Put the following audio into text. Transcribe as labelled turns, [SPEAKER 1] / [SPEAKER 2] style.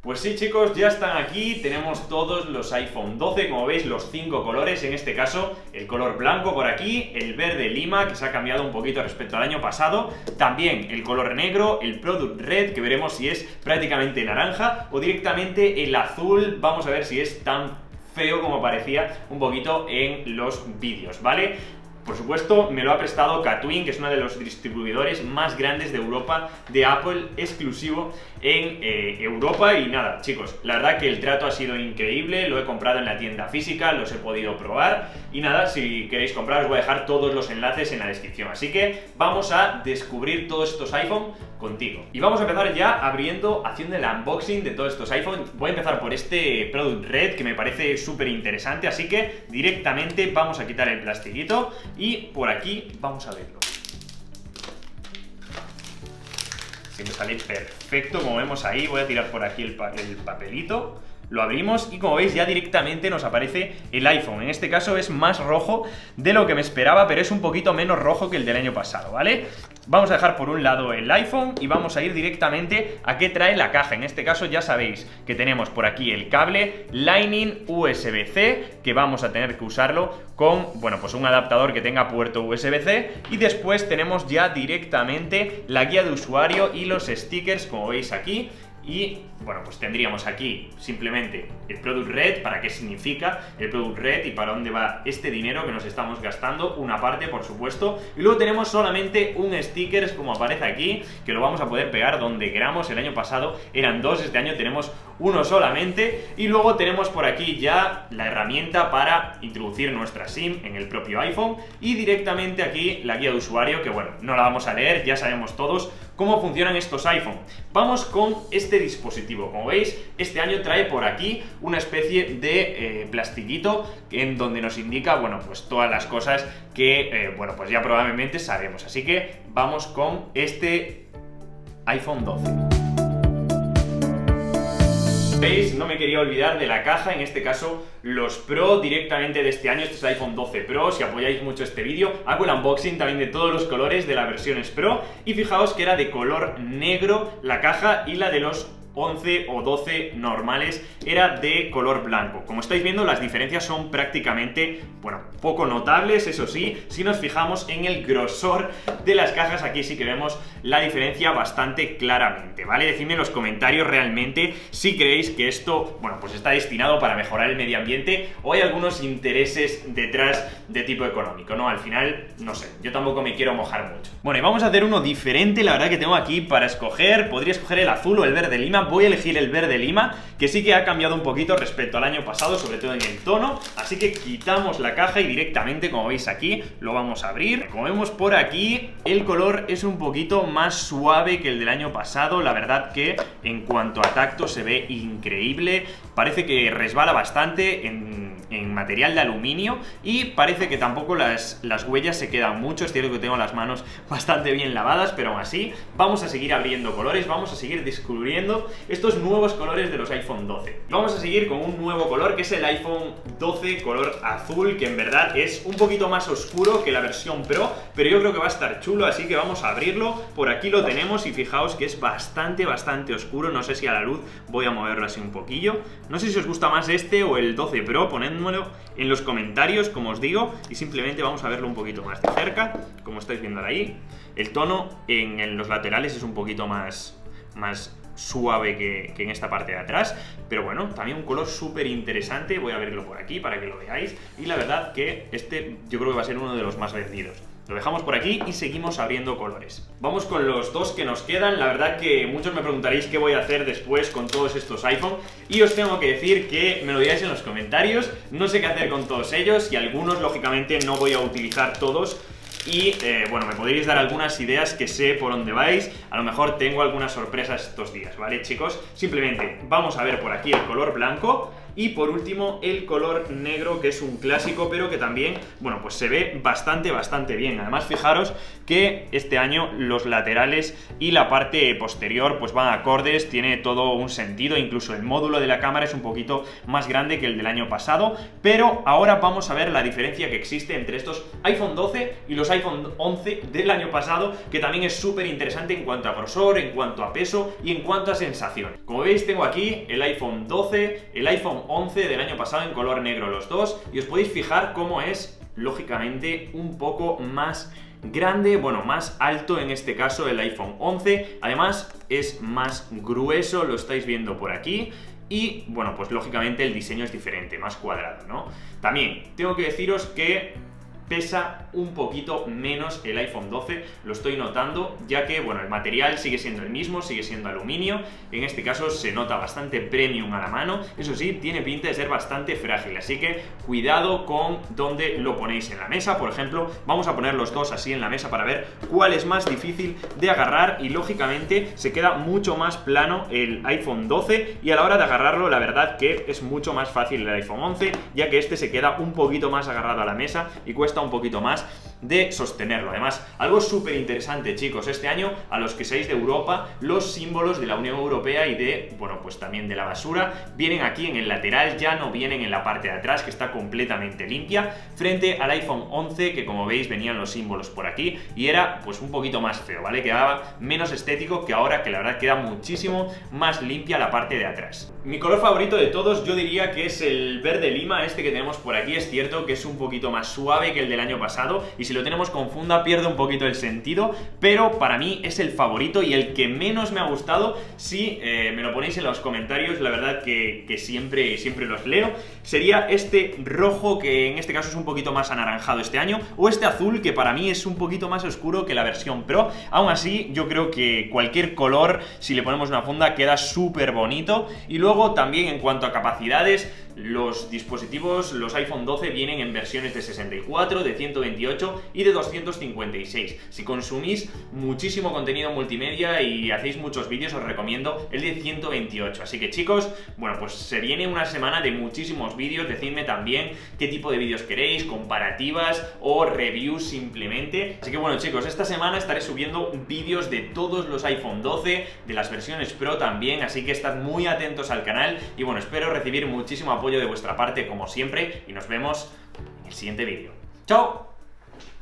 [SPEAKER 1] Pues sí, chicos, ya están aquí, tenemos todos los iPhone 12, como veis, los 5 colores, en este caso el color blanco por aquí, el verde lima, que se ha cambiado un poquito respecto al año pasado, también el color negro, el Product Red, que veremos si es prácticamente naranja, o directamente el azul, vamos a ver si es tan feo como parecía un poquito en los vídeos, ¿vale? Por supuesto, me lo ha prestado Katwin, que es uno de los distribuidores más grandes de Europa de Apple, exclusivo en Europa. Y nada, chicos, la verdad que el trato ha sido increíble, lo he comprado en la tienda física, los he podido probar. Y nada, si queréis comprar os voy a dejar todos los enlaces en la descripción. Así que vamos a descubrir todos estos iPhone contigo. Y vamos a empezar ya haciendo el unboxing de todos estos iPhone. Voy a empezar por este Product Red, que me parece súper interesante, así que directamente vamos a quitar el plastiquito y por aquí vamos a verlo. Siempre sale perfecto, como vemos ahí. Voy a tirar por aquí el papelito. Lo abrimos y como veis ya directamente nos aparece el iPhone. En este caso es más rojo de lo que me esperaba, pero es un poquito menos rojo que el del año pasado, ¿vale? Vamos a dejar por un lado el iPhone y vamos a ir directamente a qué trae la caja. En este caso ya sabéis que tenemos por aquí el cable Lightning USB-C, que vamos a tener que usarlo con, bueno, pues un adaptador que tenga puerto USB-C, y después tenemos ya directamente la guía de usuario y los stickers, como veis aquí. Y bueno, pues tendríamos aquí simplemente el Product Red, para qué significa el Product Red y para dónde va este dinero que nos estamos gastando, una parte por supuesto, y luego tenemos solamente un sticker como aparece aquí, que lo vamos a poder pegar donde queramos. El año pasado eran dos, este año tenemos uno solamente, y luego tenemos por aquí ya la herramienta para introducir nuestra SIM en el propio iPhone, y directamente aquí la guía de usuario, que bueno, no la vamos a leer, ya sabemos todos cómo funcionan estos iPhone. Vamos con este dispositivo. Como veis, este año trae por aquí una especie de plastiquito en donde nos indica, bueno, pues todas las cosas que, bueno, pues ya probablemente sabemos. Así que vamos con este iPhone 12. ¿Veis? No me quería olvidar de la caja, en este caso los Pro directamente de este año. Este es el iPhone 12 Pro, si apoyáis mucho este vídeo hago el unboxing también de todos los colores de las versiones Pro, y fijaos que era de color negro la caja y la de los 11 o 12 normales era de color blanco. Como estáis viendo, las diferencias son prácticamente, bueno, poco notables, eso sí. Si nos fijamos en el grosor de las cajas, aquí sí que vemos la diferencia bastante claramente, ¿vale? Decidme en los comentarios realmente si creéis que esto, bueno, pues está destinado para mejorar el medio ambiente o hay algunos intereses detrás de tipo económico, ¿no? Al final, no sé, yo tampoco me quiero mojar mucho. Bueno, y vamos a hacer uno diferente, la verdad que tengo aquí para escoger. Podría escoger el azul o el verde lima. Voy a elegir el verde lima, que sí que ha cambiado un poquito respecto al año pasado, sobre todo en el tono. Así que quitamos la caja y directamente, como veis aquí, lo vamos a abrir. Como vemos por aquí, el color es un poquito más suave que el del año pasado. La verdad que en cuanto a tacto se ve increíble. Parece que resbala bastante en material de aluminio y parece que tampoco las huellas se quedan mucho. Es cierto que tengo las manos bastante bien lavadas, pero aún así vamos a seguir abriendo colores, vamos a seguir descubriendo estos nuevos colores de los iPhone 12. Vamos a seguir con un nuevo color, que es el iPhone 12 color azul, que en verdad es un poquito más oscuro que la versión Pro, pero yo creo que va a estar chulo, así que vamos a abrirlo. Por aquí lo tenemos y fijaos que es bastante oscuro. No sé si a la luz voy a moverlo así un poquillo. No sé si os gusta más este o el 12 Pro, ponedmelo en los comentarios, como os digo, y simplemente vamos a verlo un poquito más de cerca. Como estáis viendo ahí, el tono en los laterales es un poquito más suave que en esta parte de atrás, pero bueno, también un color súper interesante. Voy a abrirlo por aquí para que lo veáis, y la verdad que este yo creo que va a ser uno de los más vendidos. Lo dejamos por aquí y seguimos abriendo colores. Vamos con los dos que nos quedan. La verdad que muchos me preguntaréis qué voy a hacer después con todos estos iPhone, y os tengo que decir que me lo digáis en los comentarios. No sé qué hacer con todos ellos, y algunos lógicamente no voy a utilizar todos. Y bueno, me podréis dar algunas ideas, que sé por dónde vais. A lo mejor tengo algunas sorpresas estos días, ¿vale, chicos? Simplemente vamos a ver por aquí el color blanco. y por último el color negro, que es un clásico, pero que también, bueno, pues se ve bastante bien. Además, fijaros que este año los laterales y la parte posterior pues van acordes, tiene todo un sentido, incluso el módulo de la cámara es un poquito más grande que el del año pasado, pero ahora vamos a ver la diferencia que existe entre estos iPhone 12 y los iPhone 11 del año pasado, que también es súper interesante en cuanto a grosor, en cuanto a peso y en cuanto a sensación. Como veis, tengo aquí el iPhone 12, el iPhone 11 del año pasado en color negro los dos, y os podéis fijar cómo es, lógicamente, un poco más grande, bueno, más alto en este caso el iPhone 11, además es más grueso, lo estáis viendo por aquí. Y, bueno, pues lógicamente el diseño es diferente, más cuadrado, ¿no? También tengo que deciros que pesa un poquito menos el iPhone 12, lo estoy notando, ya que, bueno, el material sigue siendo el mismo, sigue siendo aluminio, en este caso se nota bastante premium a la mano, eso sí, tiene pinta de ser bastante frágil, así que cuidado con dónde lo ponéis en la mesa. Por ejemplo, vamos a poner los dos así en la mesa para ver cuál es más difícil de agarrar, y lógicamente se queda mucho más plano el iPhone 12, y a la hora de agarrarlo la verdad que es mucho más fácil el iPhone 11, ya que este se queda un poquito más agarrado a la mesa y cuesta un poquito más de sostenerlo. Además, algo súper interesante, chicos, este año, a los que seáis de Europa, los símbolos de la Unión Europea y de, bueno, pues también de la basura, vienen aquí en el lateral, ya no vienen en la parte de atrás, que está completamente limpia, frente al iPhone 11, que como veis venían los símbolos por aquí, y era pues un poquito más feo, ¿vale? Quedaba menos estético que ahora, que la verdad queda muchísimo más limpia la parte de atrás. Mi color favorito de todos yo diría que es el verde lima, este que tenemos por aquí. Es cierto que es un poquito más suave que el del año pasado, y si lo tenemos con funda pierde un poquito el sentido, pero para mí es el favorito y el que menos me ha gustado. Si me lo ponéis en los comentarios, la verdad que siempre los leo. Sería este rojo, que en este caso es un poquito más anaranjado este año, o este azul, que para mí es un poquito más oscuro que la versión Pro. Aún así, yo creo que cualquier color, si le ponemos una funda, queda súper bonito. Y luego también, en cuanto a capacidades, los dispositivos, los iPhone 12 vienen en versiones de 64, de 128 y de 256. Si consumís muchísimo contenido multimedia y hacéis muchos vídeos, os recomiendo el de 128. Así que, chicos, bueno, pues se viene una semana de muchísimos vídeos. Decidme también qué tipo de vídeos queréis, comparativas o reviews simplemente. Así que, bueno, chicos, esta semana estaré subiendo vídeos de todos los iPhone 12, de las versiones Pro también, así que estad muy atentos al canal y, bueno, espero recibir muchísimo apoyo de vuestra parte como siempre, y nos vemos en el siguiente vídeo. ¡Chao!